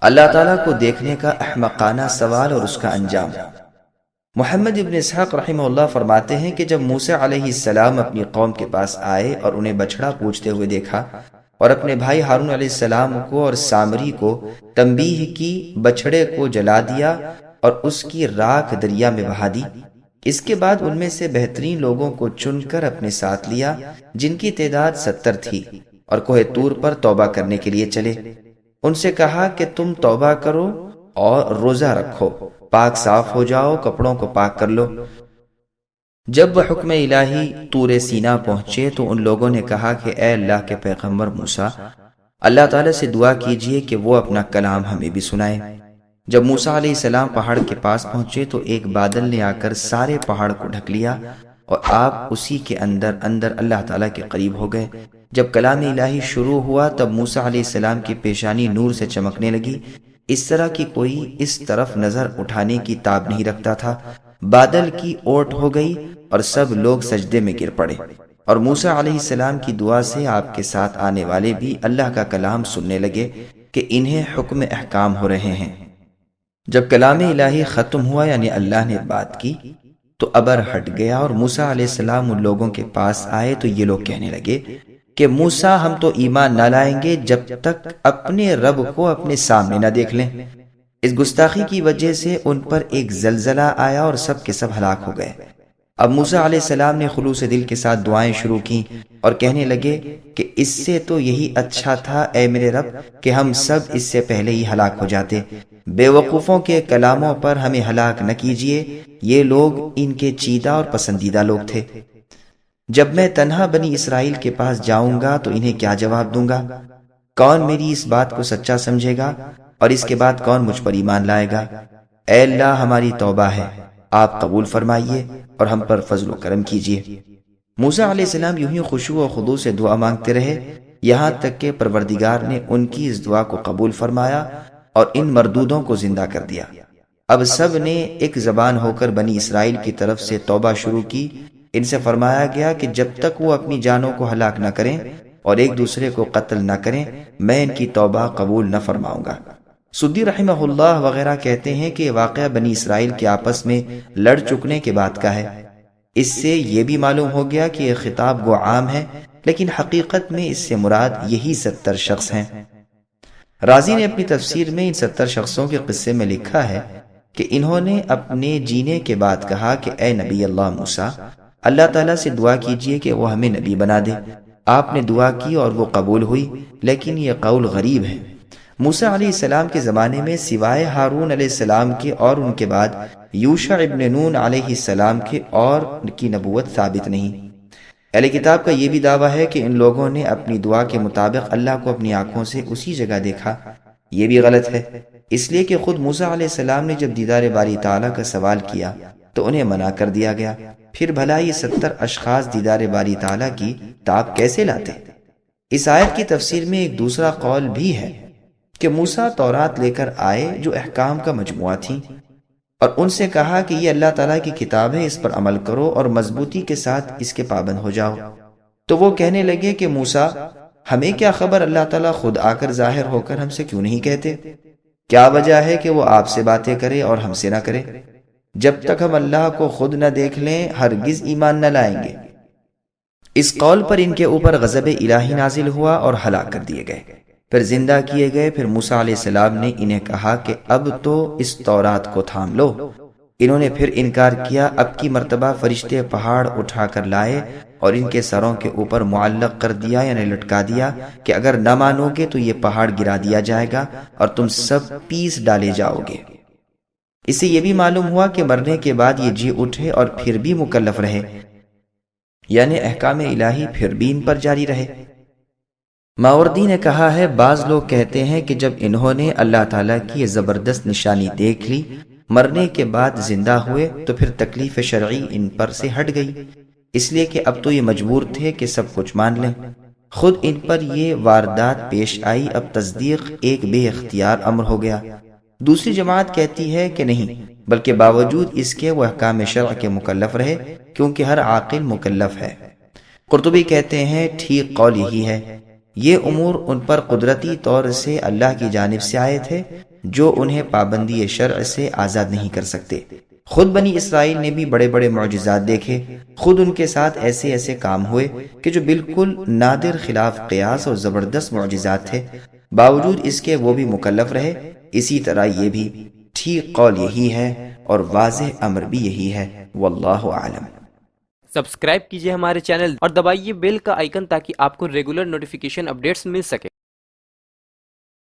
اللہ تعالیٰ کو دیکھنے کا احمقانہ سوال اور اس کا انجام۔ محمد ابن اسحاق رحمہ اللہ فرماتے ہیں کہ جب موسیٰ علیہ السلام اپنی قوم کے پاس آئے اور انہیں بچھڑا پوجتے ہوئے دیکھا اور اپنے بھائی ہارون علیہ السلام کو اور سامری کو تنبیہ کی، بچھڑے کو جلا دیا اور اس کی راکھ دریا میں بہا دی۔ اس کے بعد ان میں سے بہترین لوگوں کو چن کر اپنے ساتھ لیا، جن کی تعداد 70 تھی، اور کوہ طور پر توبہ کرنے کے لیے چلے۔ ان سے کہا کہ تم توبہ کرو اور روزہ رکھو، پاک صاف ہو جاؤ، کپڑوں کو پاک کر لو۔ جب وہ حکم الہی طور سینا پہنچے تو ان لوگوں نے کہا کہ اے اللہ کے پیغمبر موسیٰ، اللہ تعالیٰ سے دعا کیجئے کہ وہ اپنا کلام ہمیں بھی سنائے۔ جب موسیٰ علیہ السلام پہاڑ کے پاس پہنچے تو ایک بادل نے آ کر سارے پہاڑ کو ڈھک لیا اور آپ اسی کے اندر اللہ تعالیٰ کے قریب ہو گئے۔ جب کلام الہی شروع ہوا تب موسیٰ علیہ السلام کی پیشانی نور سے چمکنے لگی، اس طرح کی کوئی اس طرف نظر اٹھانے کی تاب نہیں رکھتا تھا۔ بادل کی اوٹ ہو گئی اور سب لوگ سجدے میں گر پڑے، اور موسیٰ علیہ السلام کی دعا سے آپ کے ساتھ آنے والے بھی اللہ کا کلام سننے لگے کہ انہیں حکم احکام ہو رہے ہیں۔ جب کلام الہی ختم ہوا، یعنی اللہ نے بات کی، تو ابر ہٹ گیا اور موسیٰ علیہ السلام ان لوگوں کے پاس آئے تو یہ لوگ کہنے لگے کہ موسیٰ، ہم تو ایمان نہ لائیں گے جب تک اپنے رب کو اپنے سامنے نہ دیکھ لیں۔ اس گستاخی کی وجہ سے ان پر ایک زلزلہ آیا اور سب کے سب ہلاک ہو گئے۔ اب موسیٰ علیہ السلام نے خلوص دل کے ساتھ دعائیں شروع کی اور کہنے لگے کہ اس سے تو یہی اچھا تھا اے میرے رب کہ ہم سب اس سے پہلے ہی ہلاک ہو جاتے۔ بے وقوفوں کے کلاموں پر ہمیں ہلاک نہ کیجیے، یہ لوگ ان کے چیدہ اور پسندیدہ لوگ تھے۔ جب میں تنہا بنی اسرائیل کے پاس جاؤں گا تو انہیں کیا جواب دوں گا؟ کون میری اس بات کو سچا سمجھے گا اور اس کے بعد کون مجھ پر ایمان لائے گا؟ اے اللہ، ہماری توبہ ہے، آپ قبول فرمائیے اور ہم پر فضل و کرم کیجیے۔ موسیٰ علیہ السلام یوں ہی خشوع و خضوع سے دعا مانگتے رہے، یہاں تک کہ پروردگار نے ان کی اس دعا کو قبول فرمایا اور ان مردودوں کو زندہ کر دیا۔ اب سب نے ایک زبان ہو کر بنی اسرائیل کی طرف سے توبہ شروع کی۔ ان سے فرمایا گیا کہ جب تک وہ اپنی جانوں کو ہلاک نہ کریں اور ایک دوسرے کو قتل نہ کریں، میں ان کی توبہ قبول نہ فرماؤں گا۔ سدی رحمہ اللہ وغیرہ کہتے ہیں کہ واقعہ بنی اسرائیل کے آپس میں لڑ چکنے کے بعد کا ہے۔ اس سے یہ بھی معلوم ہو گیا کہ یہ خطاب گو عام ہے، لیکن حقیقت میں اس سے مراد یہی 70 شخص ہیں۔ رازی نے اپنی تفسیر میں ان 70 شخصوں کے قصے میں لکھا ہے کہ انہوں نے اپنے جینے کے بعد کہا کہ اے نبی اللہ موسیٰ، اللہ تعالیٰ سے دعا کیجئے کہ وہ ہمیں نبی بنا دے۔ آپ نے دعا کی اور وہ قبول ہوئی، لیکن یہ قول غریب ہے۔ موسیٰ علیہ السلام کے زمانے میں سوائے ہارون علیہ السلام کے اور ان کے بعد یوشع ابن نون علیہ السلام کے اور ان کی نبوت ثابت نہیں۔ اہل کتاب کا یہ بھی دعویٰ ہے کہ ان لوگوں نے اپنی دعا کے مطابق اللہ کو اپنی آنکھوں سے اسی جگہ دیکھا۔ یہ بھی غلط ہے، اس لیے کہ خود موسیٰ علیہ السلام نے جب دیدار باری تعالیٰ کا سوال کیا تو انہیں منع کر دیا گیا، پھر بھلا یہ 70 اشخاص دیدار باری تعالیٰ کی تاب کیسے لاتے؟ اس آیت کی تفسیر میں ایک دوسرا قول بھی ہے کہ موسیٰ تورات لے کر آئے جو احکام کا مجموعہ تھی، اور ان سے کہا کہ یہ اللہ تعالیٰ کی کتاب ہے، اس پر عمل کرو اور مضبوطی کے ساتھ اس کے پابند ہو جاؤ۔ تو وہ کہنے لگے کہ موسیٰ، ہمیں کیا خبر، اللہ تعالیٰ خود آ کر ظاہر ہو کر ہم سے کیوں نہیں کہتے؟ کیا وجہ ہے کہ وہ آپ سے باتیں کرے اور ہم سے نہ کرے؟ جب تک ہم اللہ کو خود نہ دیکھ لیں ہرگز ایمان نہ لائیں گے۔ اس قول پر ان کے اوپر غضب الہی نازل ہوا اور ہلاک کر دیے گئے، پھر زندہ کیے گئے۔ پھر موسیٰ علیہ السلام نے انہیں کہا کہ اب تو اس تورات کو تھام لو۔ انہوں نے پھر انکار کیا۔ اب کی مرتبہ فرشتے پہاڑ اٹھا کر لائے اور ان کے سروں کے اوپر معلق کر دیا، یعنی لٹکا دیا کہ اگر نہ مانو گے تو یہ پہاڑ گرا دیا جائے گا اور تم سب پیس ڈالے جاؤ گے۔ اس سے یہ بھی معلوم ہوا کہ مرنے کے بعد یہ جی اٹھے اور پھر بھی مکلف رہے، یعنی احکام الہی پھر بھی ان پر جاری رہے۔ ماوردی نے کہا ہے، بعض لوگ کہتے ہیں کہ جب انہوں نے اللہ تعالیٰ کی یہ زبردست نشانی دیکھ لی، مرنے کے بعد زندہ ہوئے، تو پھر تکلیف شرعی ان پر سے ہٹ گئی، اس لیے کہ اب تو یہ مجبور تھے کہ سب کچھ مان لیں۔ خود ان پر یہ واردات پیش آئی، اب تصدیق ایک بے اختیار امر ہو گیا۔ دوسری جماعت کہتی ہے کہ نہیں، بلکہ باوجود اس کے وہ احکام شرع کے مکلف رہے، کیونکہ ہر عاقل مکلف ہے۔ قرطبی کہتے ہیں ٹھیک قول یہی ہے، یہ امور ان پر قدرتی طور سے اللہ کی جانب سے آئے تھے جو انہیں پابندی شرع سے آزاد نہیں کر سکتے۔ خود بنی اسرائیل نے بھی بڑے بڑے معجزات دیکھے، خود ان کے ساتھ ایسے ایسے کام ہوئے کہ جو بالکل نادر خلاف قیاس اور زبردست معجزات تھے، باوجود اس کے وہ بھی مکلف رہے۔ اسی طرح یہ بھی ٹھیک قول یہی ہے اور واضح امر بھی یہی ہے، واللہ اعلم۔ سبسکرائب کیجئے ہمارے چینل اور دبائیے بیل کا آئیکن تاکہ آپ کو ریگولر نوٹیفیکیشن اپڈیٹس مل سکے۔